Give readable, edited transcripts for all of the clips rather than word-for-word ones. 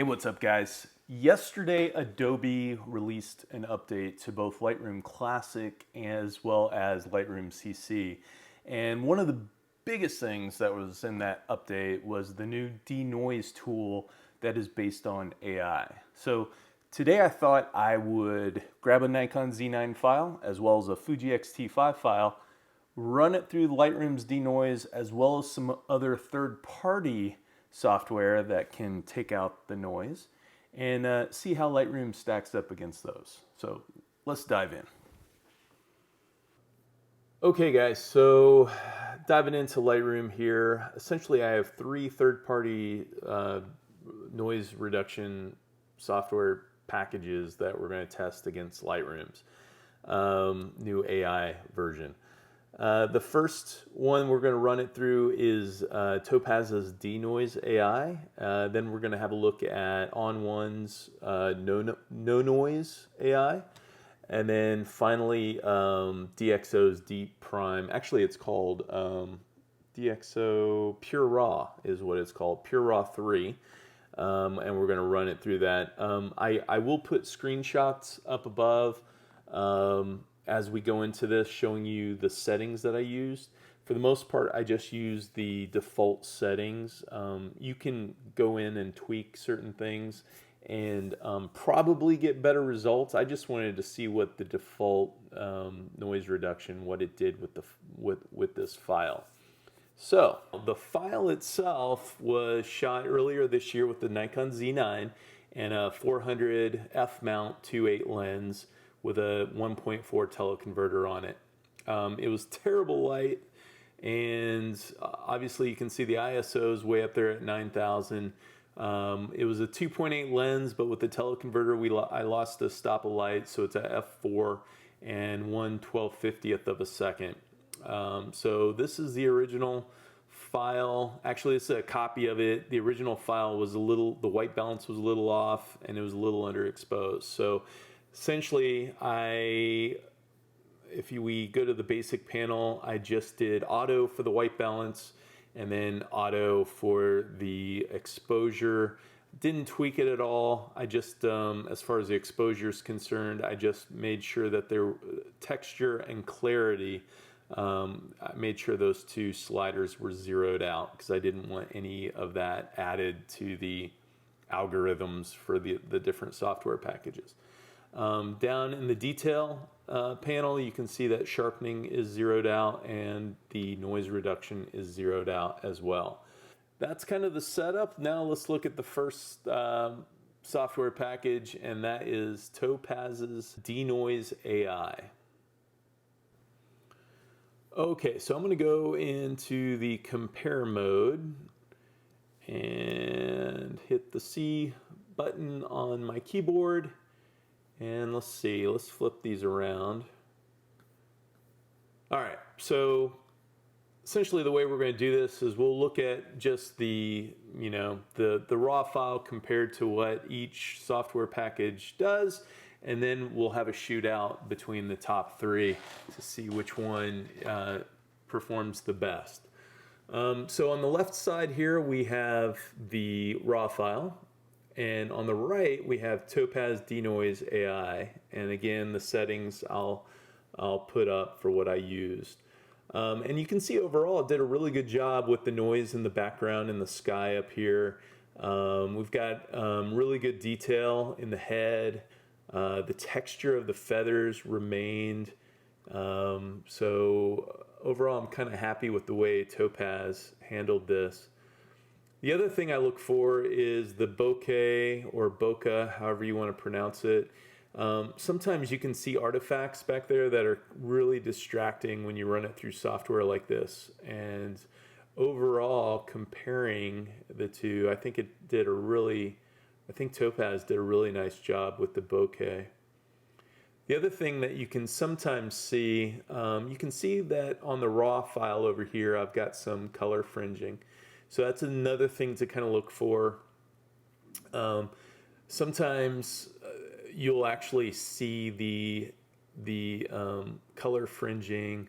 Hey, what's up, guys? Yesterday, Adobe released an update to both Lightroom Classic as well as Lightroom CC. And one of the biggest things that was in that update was the new denoise tool that is based on AI. So today I thought I would grab a Nikon Z9 file as well as a Fuji X-T5 file, run it through Lightroom's denoise as well as some other third-party software that can take out the noise, and see how Lightroom stacks up against those. So let's dive in. Okay guys, so diving into Lightroom here, essentially I have three third-party noise reduction software packages that we're going to test against Lightroom's new AI version. The first one we're going to run it through is Topaz's DeNoise AI. Then we're going to have a look at On1's No Noise AI. And then finally DXO's Deep Prime. Actually, it's called DXO Pure Raw is what it's called, Pure Raw 3. And we're going to run it through that. I will put screenshots up above as we go into this, showing you the settings that I used. For the most part, I just use the default settings. You can go in and tweak certain things and probably get better results. I just wanted to see what the default noise reduction, what it did with this file. So the file itself was shot earlier this year with the Nikon Z9 and a 400 f-mount 2.8 lens with a 1.4 teleconverter on it. It was terrible light, and obviously you can see the ISO is way up there at 9,000. It was a 2.8 lens, but with the teleconverter I lost a stop of light, so it's a f4 and 1/1250th of a second. So this is the original file. Actually, it's a copy of it. The original file was the white balance was a little off, and it was a little underexposed. So essentially, if we go to the basic panel, I just did auto for the white balance and then auto for the exposure. Didn't tweak it at all. I just, as far as the exposure is concerned, I just made sure that their texture and clarity, I made sure those two sliders were zeroed out because I didn't want any of that added to the algorithms for the different software packages. Down in the detail panel, you can see that sharpening is zeroed out and the noise reduction is zeroed out as well. That's kind of the setup. Now let's look at the first software package, and that is Topaz's DeNoise AI. Okay, so I'm going to go into the compare mode and hit the C button on my keyboard. And let's see, let's flip these around. All right, so essentially the way we're going to do this is we'll look at just the raw file compared to what each software package does, and then we'll have a shootout between the top three to see which one performs the best. So on the left side here, we have the raw file. And on the right, we have Topaz DeNoise AI. And again, the settings I'll put up for what I used. And you can see overall it did a really good job with the noise in the background and the sky up here. We've got really good detail in the head. The texture of the feathers remained. So overall, I'm kind of happy with the way Topaz handled this. The other thing I look for is the bokeh or bokeh, however you want to pronounce it. Sometimes you can see artifacts back there that are really distracting when you run it through software like this. And overall, comparing the two, I think Topaz did a really nice job with the bokeh. The other thing that you can sometimes see, you can see that on the raw file over here, I've got some color fringing. So that's another thing to kind of look for. Sometimes you'll actually see the color fringing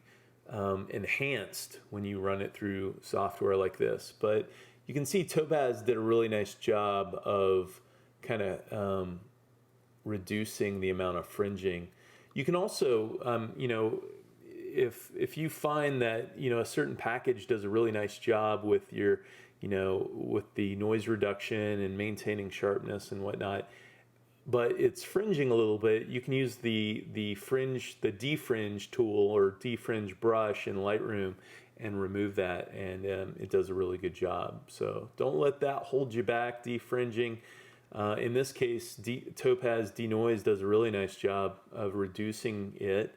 enhanced when you run it through software like this. But you can see Topaz did a really nice job of kind of reducing the amount of fringing. You can also, you know, if you find that, you know, a certain package does a really nice job with your, you know, with the noise reduction and maintaining sharpness and whatnot, but it's fringing a little bit, you can use the defringe tool or defringe brush in Lightroom and remove that, and it does a really good job. So don't let that hold you back, defringing. In this case, Topaz DeNoise does a really nice job of reducing it,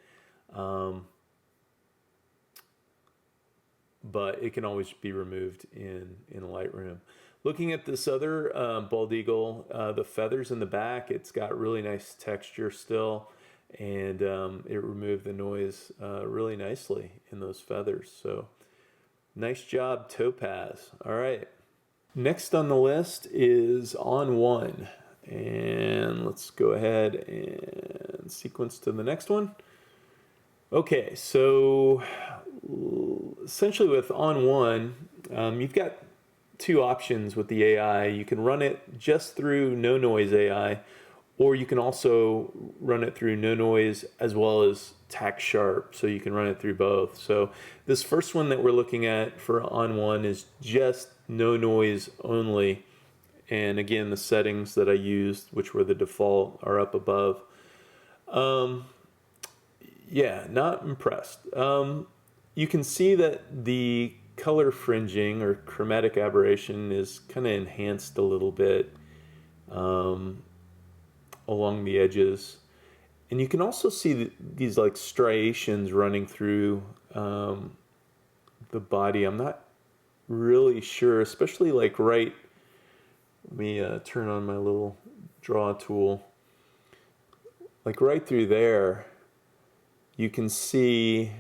but it can always be removed in Lightroom. Looking at this other bald eagle, the feathers in the back, it's got really nice texture still, and it removed the noise really nicely in those feathers. So nice job, Topaz. All right. Next on the list is On1, and let's go ahead and sequence to the next one. Okay, so essentially with On1, you've got two options with the AI. You can run it just through no noise AI, or you can also run it through no noise as well as tack sharp, so you can run it through both. So this first one that we're looking at for On1 is just no noise only, and again the settings that I used, which were the default, are up above. Yeah, not impressed. You can see that the color fringing or chromatic aberration is kind of enhanced a little bit along the edges, and you can also see these like striations running through the body. I'm not really sure, especially like let me turn on my little draw tool, like right through there you can see,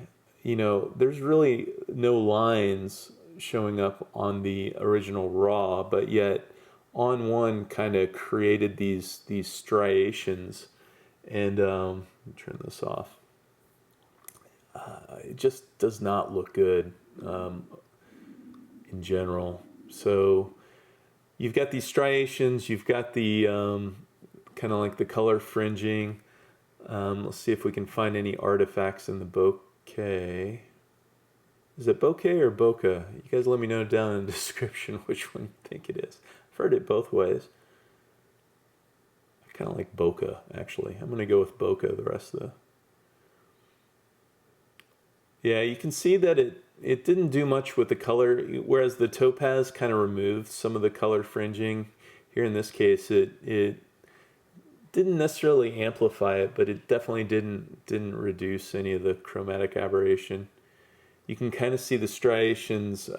you know, there's really no lines showing up on the original RAW, but yet On1 kind of created these striations, and let me turn this off. It just does not look good in general. So you've got these striations, you've got the kind of like the color fringing. Let's see if we can find any artifacts in the bokeh. Is it bokeh or bokeh? You guys let me know down in the description which one you think it is. I've heard it both ways. I kind of like bokeh, actually. I'm going to go with bokeh the rest of the... Yeah, you can see that it didn't do much with the color, whereas the Topaz kind of removed some of the color fringing. Here in this case, it didn't necessarily amplify it, but it definitely didn't reduce any of the chromatic aberration. You can kind of see the striations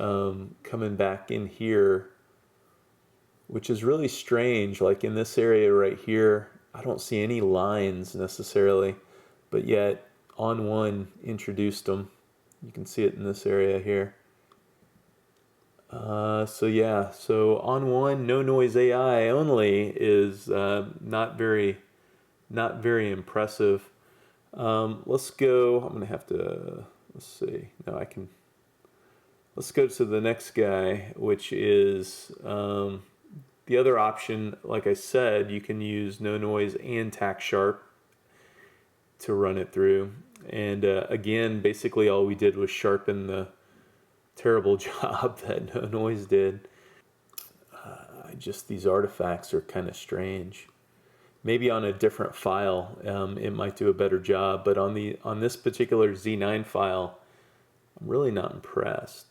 coming back in here, which is really strange. Like in this area right here, I don't see any lines necessarily, but yet On1 introduced them. You can see it in this area here. So yeah, so On1 no noise AI only is not very impressive. Let's go. I'm gonna have to, let's see. No, I can. Let's go to the next guy, which is the other option. Like I said, you can use no noise and tack sharp to run it through. And again, basically all we did was sharpen the terrible job that no noise did. Just these artifacts are kind of strange. Maybe on a different file it might do a better job, but on this particular Z9 file, I'm really not impressed.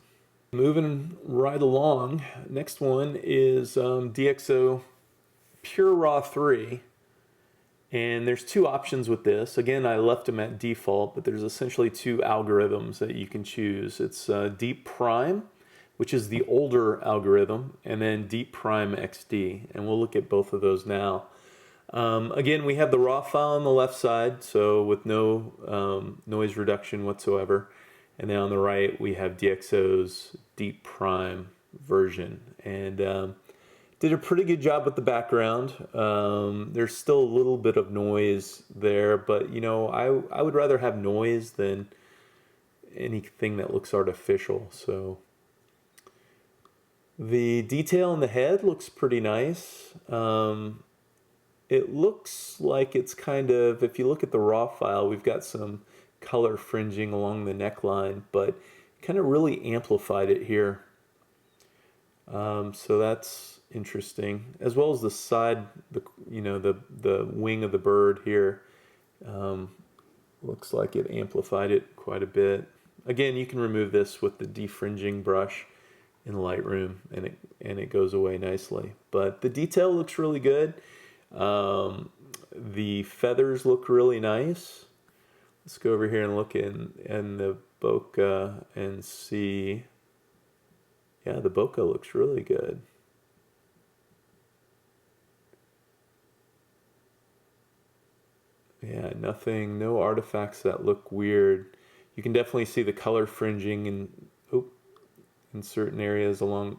Moving right along, next one is DXO Pure Raw 3. And there's two options with this. Again, I left them at default, but there's essentially two algorithms that you can choose. It's Deep Prime, which is the older algorithm, and then Deep Prime XD. And we'll look at both of those now. Again, we have the raw file on the left side, so with no noise reduction whatsoever. And then on the right, we have DXO's Deep Prime version. And did a pretty good job with the background. There's still a little bit of noise there, but you know, I would rather have noise than anything that looks artificial. So the detail in the head looks pretty nice. it looks like it's kind of, if you look at the raw file, we've got some color fringing along the neckline, but kind of really amplified it here. So that's interesting, as well as the side, the wing of the bird here. Looks like it amplified it quite a bit. Again, you can remove this with the defringing brush in Lightroom, and it goes away nicely. But the detail looks really good. The feathers look really nice. Let's go over here and look in the bokeh and see. Yeah, the bokeh looks really good. Yeah, nothing, no artifacts that look weird. You can definitely see the color fringing in certain areas along,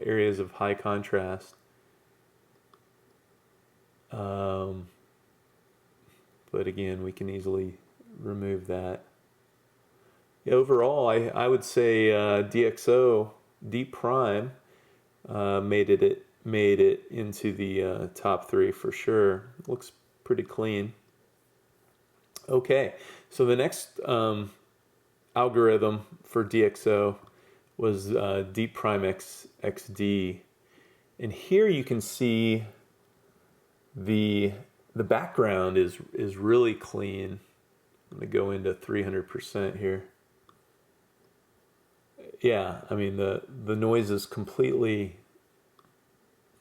areas of high contrast. But again, we can easily remove that. Yeah, overall, I would say DXO Deep Prime made it into the top 3 for sure. Looks pretty clean. Okay, so the next algorithm for DXO was Deep Prime XD, and here you can see the background is really clean. I'm gonna go into 300% here. Yeah, I mean the noise is completely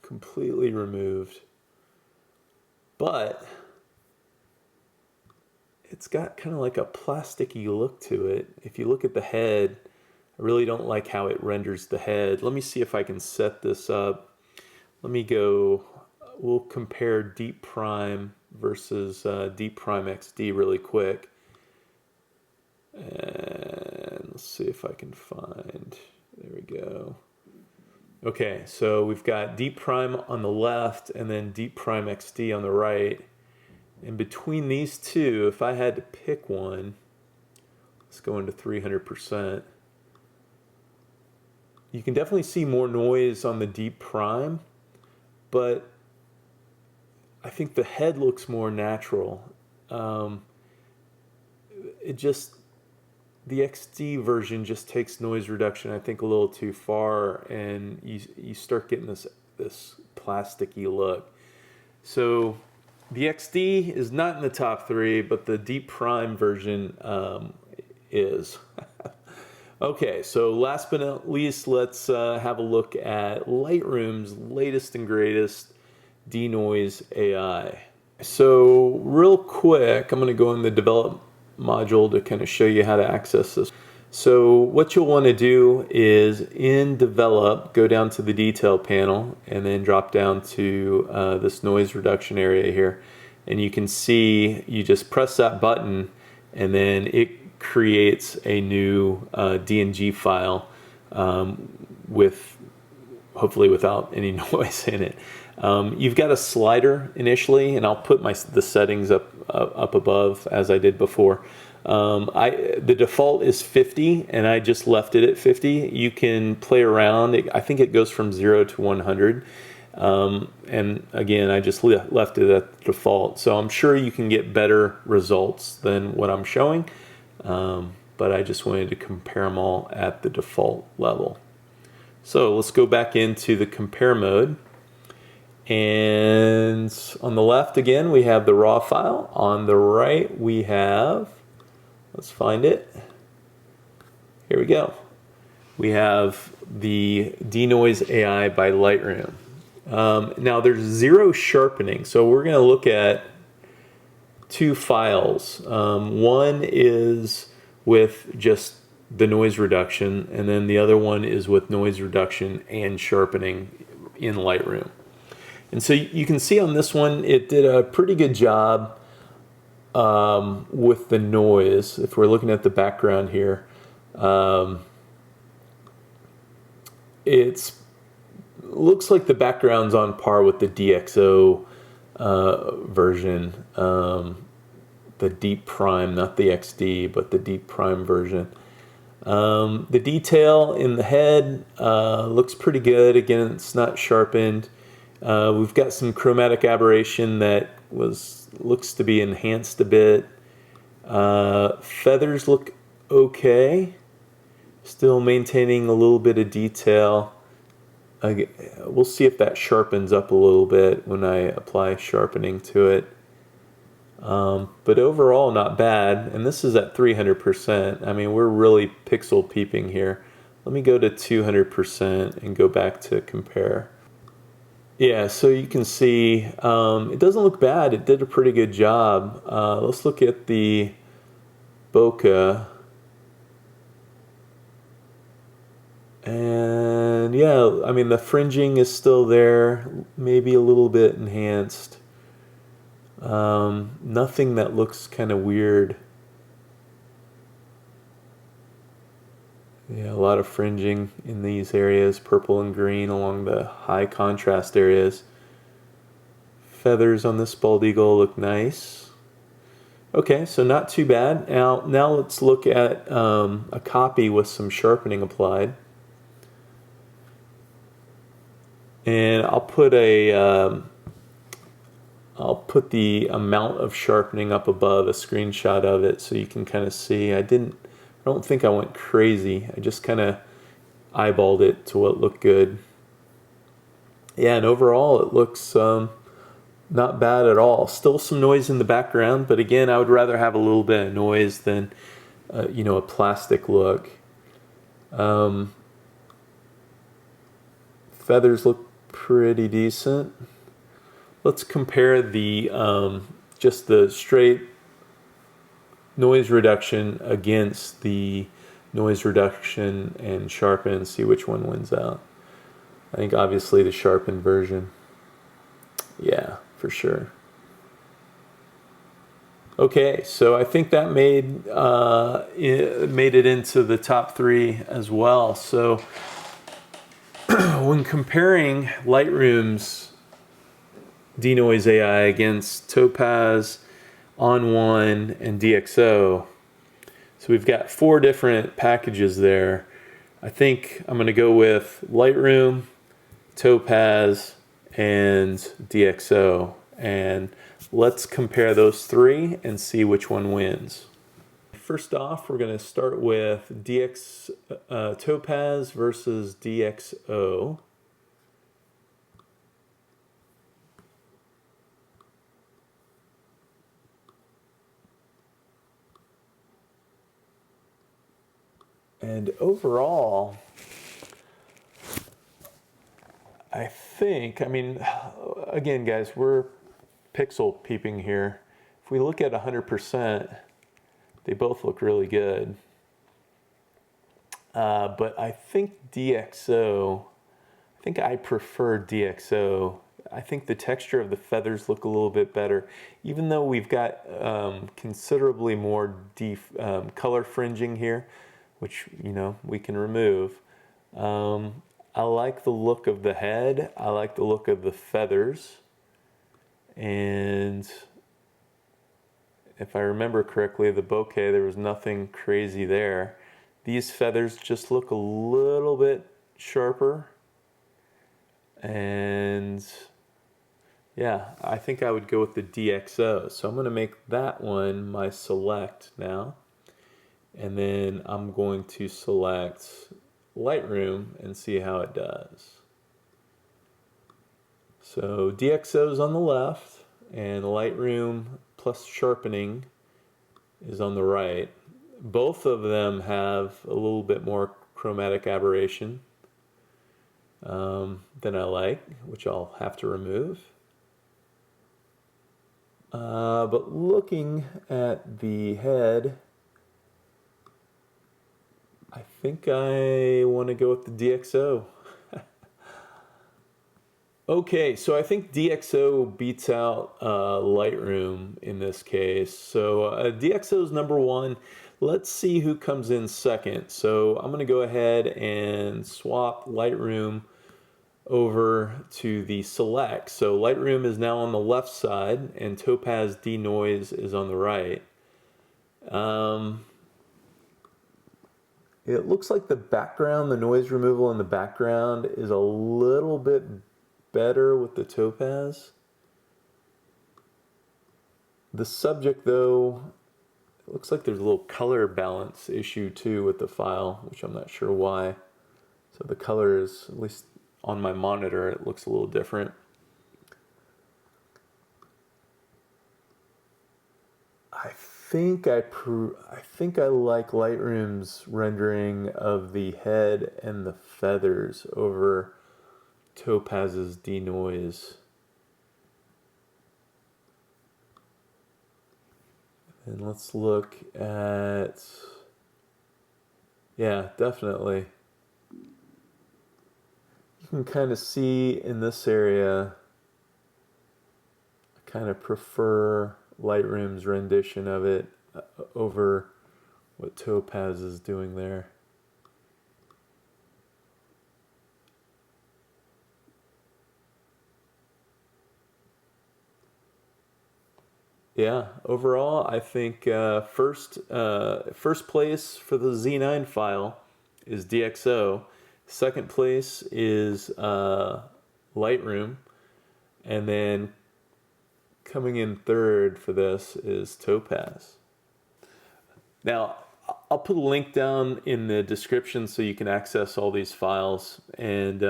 removed, but it's got kind of like a plasticky look to it. If you look at the head, I really don't like how it renders the head. Let me see if I can set this up. Let me go, we'll compare Deep Prime versus Deep Prime XD really quick. And let's see if I can find, there we go. Okay, so we've got Deep Prime on the left and then Deep Prime XD on the right. And between these two, if I had to pick one, let's go into 300%. You can definitely see more noise on the Deep Prime, but I think the head looks more natural. The XD version just takes noise reduction, I think, a little too far, and you start getting this plasticky look. So the XD is not in the top 3, but the Deep Prime version is. Okay, so last but not least, let's have a look at Lightroom's latest and greatest DeNoise AI. So real quick, I'm going to go in the develop module to kind of show you how to access this. So what you'll want to do is in develop, go down to the detail panel and then drop down to this noise reduction area here, and you can see you just press that button and then it creates a new DNG file with hopefully without any noise in it. You've got a slider initially, and I'll put the settings up above as I did before. The default is 50, and I just left it at 50. You can play around. I think it goes from 0 to 100. And again, I just left it at default. So I'm sure you can get better results than what I'm showing. But I just wanted to compare them all at the default level. So let's go back into the compare mode. And on the left again, we have the raw file. On the right, we have, let's find it. Here we go. We have the DeNoise AI by Lightroom. Now there's zero sharpening, so we're going to look at two files. One is with just the noise reduction, and then the other one is with noise reduction and sharpening in Lightroom. And so you can see on this one, it did a pretty good job with the noise. If we're looking at the background here, it looks like the background's on par with the DXO version, the Deep Prime, not the XD, but the Deep Prime version. The detail in the head looks pretty good. Again, it's not sharpened. We've got some chromatic aberration that looks to be enhanced a bit. Feathers look okay. Still maintaining a little bit of detail. We'll see if that sharpens up a little bit when I apply sharpening to it. But overall, not bad. And this is at 300%. I mean, we're really pixel peeping here. Let me go to 200% and go back to compare. Yeah, so you can see it doesn't look bad. It did a pretty good job. Let's look at the bokeh. And yeah, I mean, the fringing is still there, maybe a little bit enhanced. Nothing that looks kind of weird. Yeah, a lot of fringing in these areas, purple and green along the high contrast areas. Feathers on this bald eagle look nice. Okay, so not too bad. Now let's look at a copy with some sharpening applied. And I'll put the amount of sharpening up above, a screenshot of it, so you can kind of see. I don't think I went crazy. I just kind of eyeballed it to what looked good. Yeah, and overall it looks not bad at all. Still some noise in the background, but again, I would rather have a little bit of noise than you know, a plastic look. Feathers look pretty decent. Let's compare the just the straight noise reduction against the noise reduction and sharpen and see which one wins out. I think obviously the sharpened version. Yeah, for sure. Okay, so I think that made it into the top 3 as well. So when comparing Lightroom's DeNoise AI against Topaz, On1, and DXO, so we've got 4 different packages there. I think I'm going to go with Lightroom, Topaz, and DXO, and let's compare those 3 and see which one wins. First off, we're going to start with Topaz versus DXO. And overall, I mean, again, guys, we're pixel peeping here. If we look at 100%, they both look really good. But I think I prefer DXO. I think the texture of the feathers look a little bit better, even though we've got considerably more color fringing here, which, you know, we can remove. I like the look of the head. I like the look of the feathers. And if I remember correctly, the bokeh, there was nothing crazy there. These feathers just look a little bit sharper. And yeah, I think I would go with the DXO. So I'm going to make that one my select now. And then I'm going to select Lightroom and see how it does. So DXO is on the left and Lightroom plus sharpening is on the right. Both of them have a little bit more chromatic aberration than I like, which I'll have to remove. But looking at the head, I think I want to go with the DXO. Okay, so I think DXO beats out Lightroom in this case. So DXO is number 1. Let's see who comes in second. So I'm going to go ahead and swap Lightroom over to the select. So Lightroom is now on the left side and Topaz DeNoise is on the right. It looks like the background, the noise removal in the background is a little bit better with the Topaz. The subject though, it looks like there's a little color balance issue too with the file, which I'm not sure why. So the color is, at least on my monitor, it looks a little different. I think I like Lightroom's rendering of the head and the feathers over Topaz's DeNoise. And let's look at, yeah, definitely. You can kind of see in this area, I kind of prefer Lightroom's rendition of it over what Topaz is doing there. Yeah, overall, I think first place for the Z9 file is DXO. Second place is Lightroom, and then coming in third for this is Topaz. Now, I'll put a link down in the description so you can access all these files, and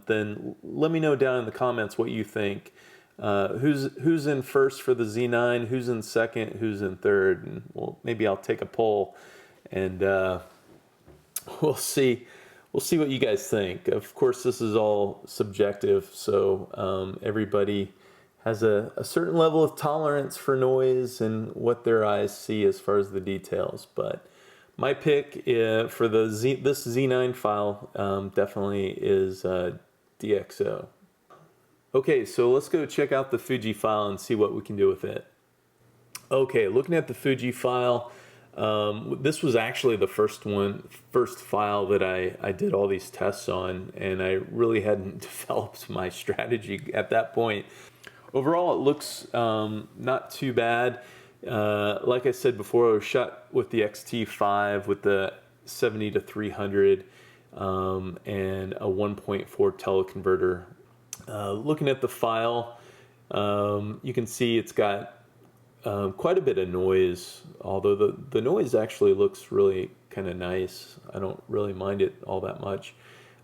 then let me know down in the comments what you think. Who's in first for the Z9, who's in second, who's in third, and well, maybe I'll take a poll, and we'll see what you guys think. Of course, this is all subjective, so everybody has a certain level of tolerance for noise and what their eyes see as far as the details. But my pick for this Z9 file definitely is DXO. Okay, so let's go check out the Fuji file and see what we can do with it. Okay, looking at the Fuji file, this was actually the first file that I did all these tests on, and I really hadn't developed my strategy at that point. Overall, it looks not too bad. Like I said before, I was shot with the X-T5 with the 70-300 and a 1.4 teleconverter. Looking at the file, you can see it's got quite a bit of noise, although the noise actually looks really kind of nice. I don't really mind it all that much.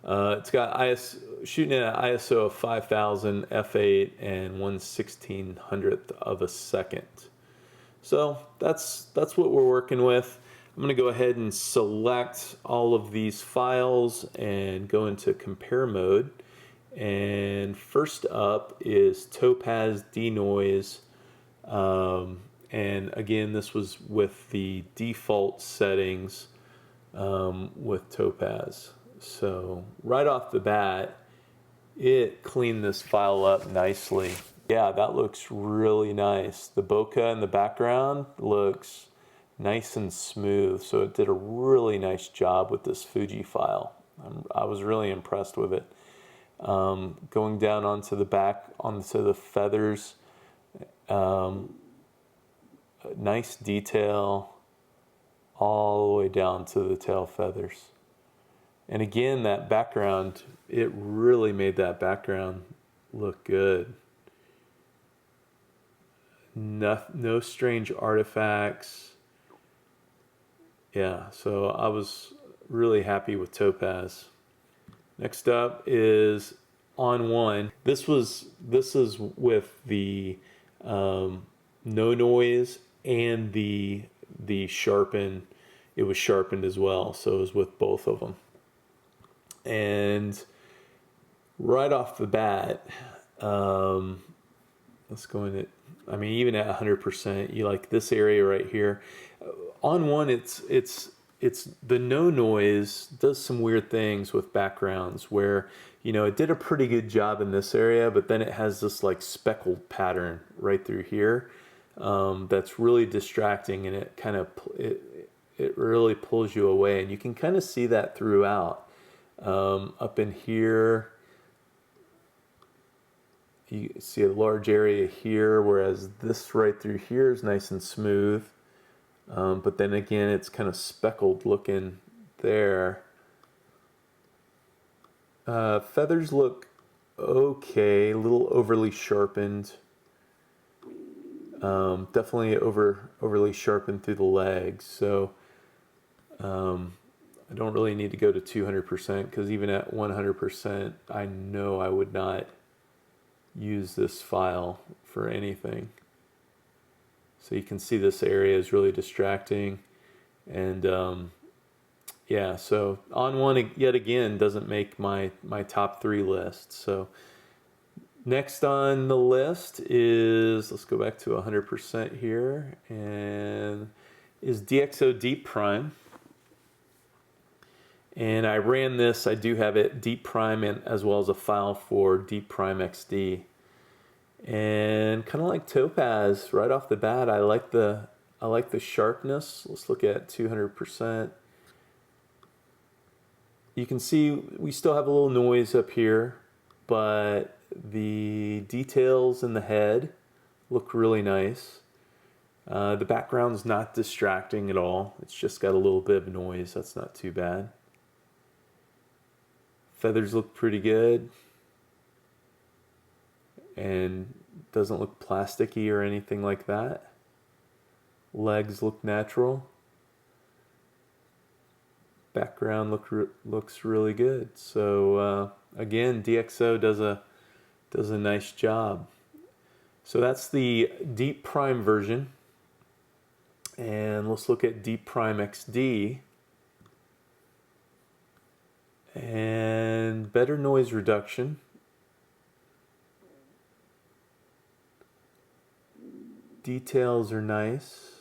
It's got shooting at ISO of 5000 f8 and 1/1600th of a second. So that's what we're working with. I'm going to go ahead and select all of these files and go into compare mode. And first up is Topaz DeNoise, and again this was with the default settings with Topaz. So right off the bat, it cleaned this file up nicely. Yeah, that looks really nice. The bokeh in the background looks nice and smooth, so it did a really nice job with this Fuji file. I was really impressed with it. Going down onto the back, onto the feathers, nice detail all the way down to the tail feathers. And again, that background, it really made that background look good. No strange artifacts. Yeah, so I was really happy with Topaz. Next up is On1. This is with the no noise and the sharpen. It was sharpened as well, so it was with both of them. And right off the bat, let's go in it. I mean, even at 100%, you like this area right here. On1, it's the no noise does some weird things with backgrounds where, you know, it did a pretty good job in this area, but then it has this like speckled pattern right through here that's really distracting, and it kind of it really pulls you away, and you can kind of see that throughout. Up in here, you see a large area here, whereas this right through here is nice and smooth. But then again, it's kind of speckled looking there. Feathers look okay, a little overly sharpened. Definitely overly sharpened through the legs. So I don't really need to go to 200% because even at 100%, I know I would not use this file for anything. So you can see this area is really distracting. And yeah, so On1 yet again doesn't make my top 3 list. So next on the list is, let's go back to 100% here, and is DXO Deep Prime. And I ran this, I do have it Deep Prime and as well as a file for Deep Prime XD. And kind of like Topaz, right off the bat, I like the sharpness. Let's look at 200%. You can see we still have a little noise up here, but the details in the head look really nice. The background's not distracting at all. It's just got a little bit of noise. That's not too bad. Feathers look pretty good. And doesn't look plasticky or anything like that. Legs look natural. Background looks really good. So again, DXO does a nice job. So that's the Deep Prime version. And let's look at Deep Prime XD. And better noise reduction. Details are nice.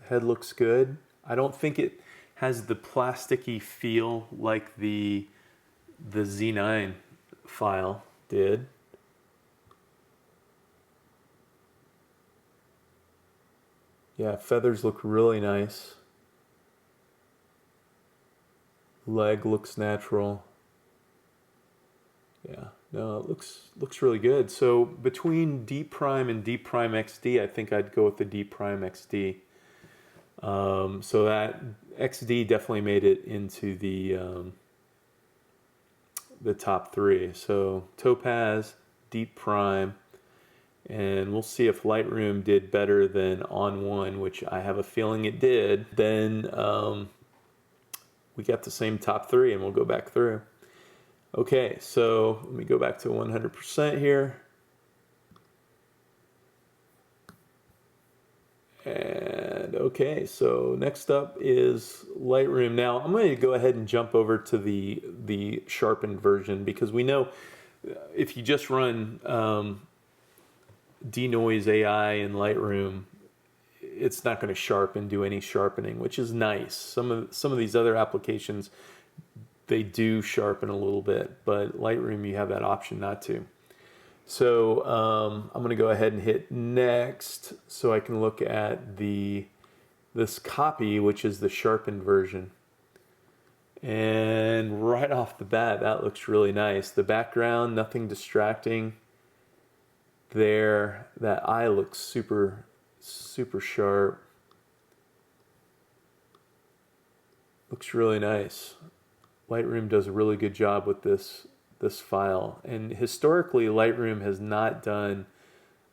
Head looks good. I don't think it has the plasticky feel like the Z9 file did. Yeah, feathers look really nice. Leg looks natural. Yeah, no, it looks really good. So between Deep Prime and Deep Prime XD, I think I'd go with the Deep Prime XD. So that XD definitely made it into the top 3. So Topaz, Deep Prime, and we'll see if Lightroom did better than On1, which I have a feeling it did. Then we got the same top 3, and we'll go back through. Okay, so let me go back to 100% here. And okay, so next up is Lightroom. Now I'm going to go ahead and jump over to the sharpened version, because we know if you just run DeNoise AI in Lightroom, it's not going to sharpen, do any sharpening, which is nice. Some of these other applications, they do sharpen a little bit, but Lightroom, you have that option not to. So I'm going to go ahead and hit next so I can look at this copy, which is the sharpened version. And right off the bat, that looks really nice. The background, nothing distracting there. That eye looks super, super sharp. Looks really nice. Lightroom does a really good job with this file, and historically Lightroom has not done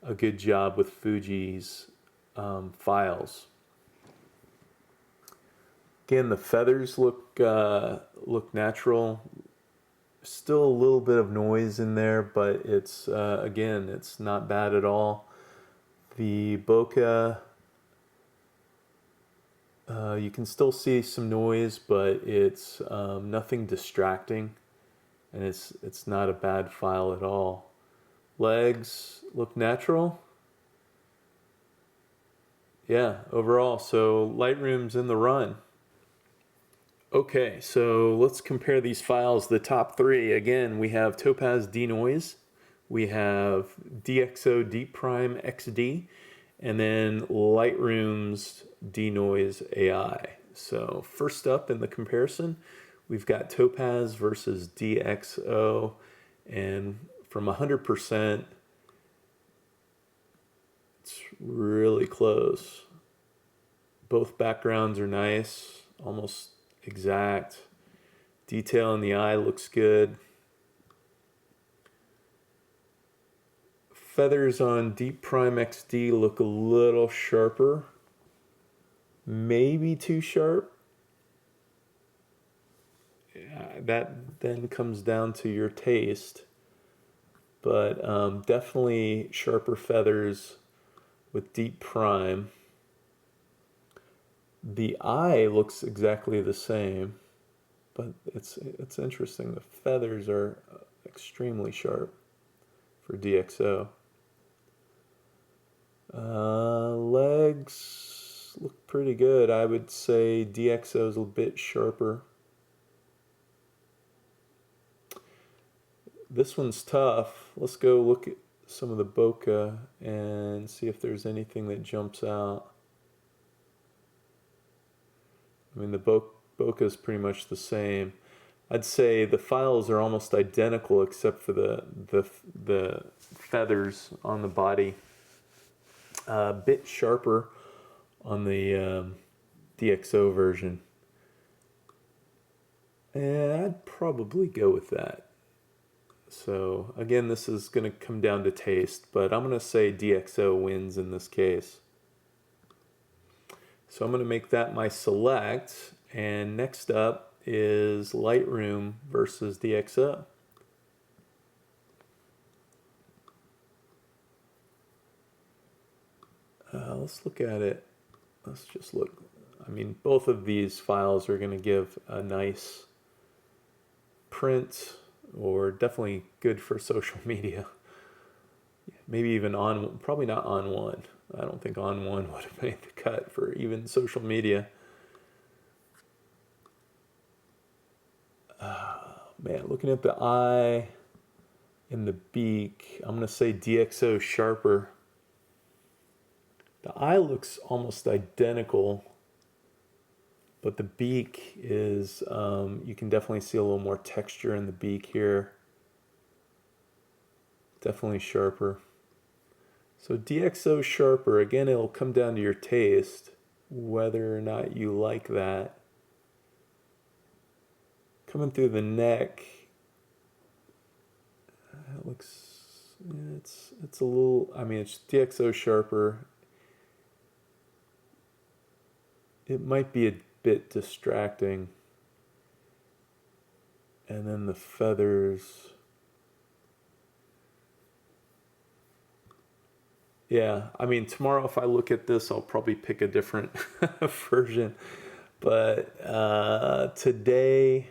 a good job with Fuji's files. Again, the feathers look natural. Still a little bit of noise in there, but it's again, it's not bad at all. The bokeh, you can still see some noise, but it's nothing distracting, and it's not a bad file at all. Legs look natural. Yeah, overall, so Lightroom's in the run. Okay, so let's compare these files. The top 3, again, we have Topaz DeNoise, we have DXO Deep Prime XD, and then Lightroom's DeNoise AI. So first up in the comparison, we've got Topaz versus DXO, and from 100%, it's really close. Both backgrounds are nice, almost exact. Detail in the eye looks good. feathers on Deep Prime XD look a little sharper. Maybe too sharp. That then comes down to your taste. But definitely sharper feathers with Deep Prime. The eye looks exactly the same, but it's interesting. The feathers are extremely sharp for DXO. Legs look pretty good. I would say DXO is a bit sharper. This one's tough. Let's go look at some of the bokeh and see if there's anything that jumps out. I mean, the bokeh is pretty much the same. I'd say the files are almost identical except for the feathers on the body. A bit sharper on the DXO version. And I'd probably go with that. So again, this is going to come down to taste, but I'm going to say DXO wins in this case. So I'm going to make that my select, and next up is Lightroom versus DXO. Let's look at it. Let's just look. I mean, both of these files are going to give a nice print, or definitely good for social media. Maybe even on, probably not On1. I don't think On1 would have made the cut for even social media. Man, looking at the eye and the beak, I'm going to say DXO sharper. The eye looks almost identical, but the beak is, you can definitely see a little more texture in the beak here. Definitely sharper. So DXO sharper, again, it'll come down to your taste, whether or not you like that. Coming through the neck, it looks, it's a little, I mean, it's DXO sharper. It might be a bit distracting. And then the feathers. Yeah, I mean, tomorrow if I look at this, I'll probably pick a different version. But today,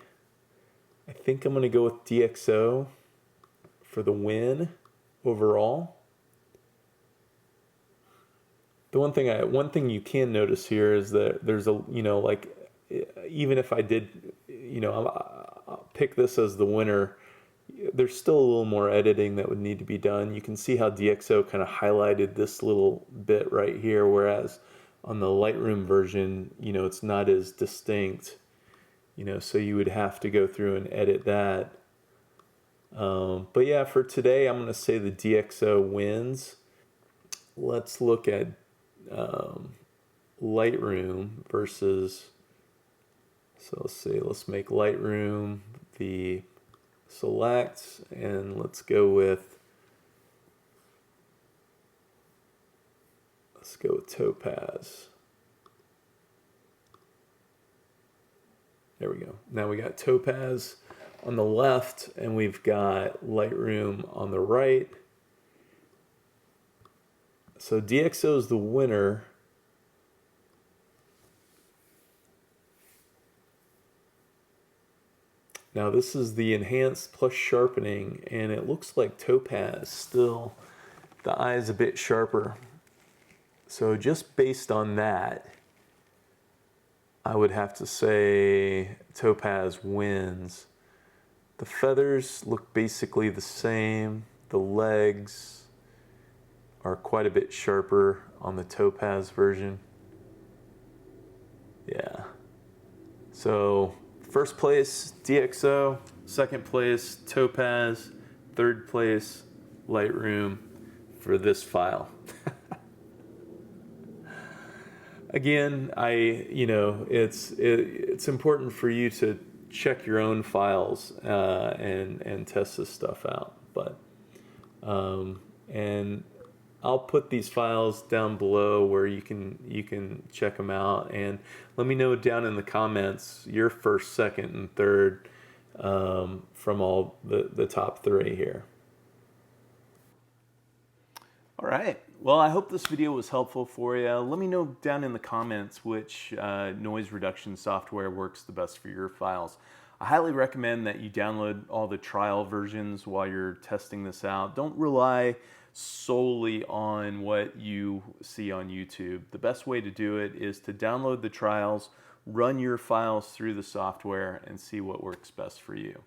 I think I'm going to go with DXO for the win overall. The one thing you can notice here is that there's a, like, even if I did, I'll pick this as the winner, there's still a little more editing that would need to be done. You can see how DXO kind of highlighted this little bit right here, whereas on the Lightroom version, it's not as distinct, so you would have to go through and edit that. But yeah, for today, I'm going to say the DXO wins. Let's look at Lightroom versus, so let's see, let's make Lightroom the select, and let's go with Topaz. There we go. Now we got Topaz on the left and we've got Lightroom on the right. So DXO is the winner. Now this is the enhanced plus sharpening, and it looks like Topaz still, the eye is a bit sharper. So just based on that, I would have to say Topaz wins. The feathers look basically the same. The legs are quite a bit sharper on the Topaz version. Yeah. So first place, DXO. Second place, Topaz. Third place, Lightroom for this file. Again, it's important for you to check your own files and test this stuff out. But and I'll put these files down below where you can check them out, and let me know down in the comments your first, second, and third from all the top three here. All right. Well, I hope this video was helpful for you. Let me know down in the comments which noise reduction software works the best for your files. I highly recommend that you download all the trial versions while you're testing this out. Don't rely solely on what you see on YouTube. The best way to do it is to download the trials, run your files through the software, and see what works best for you.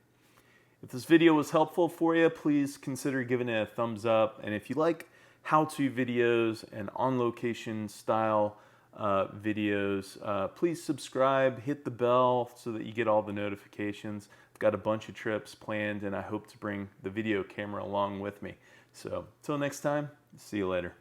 If this video was helpful for you, please consider giving it a thumbs up. And if you like how-to videos and on-location style videos, please subscribe, hit the bell so that you get all the notifications. I've got a bunch of trips planned, and I hope to bring the video camera along with me. So, till next time, see you later.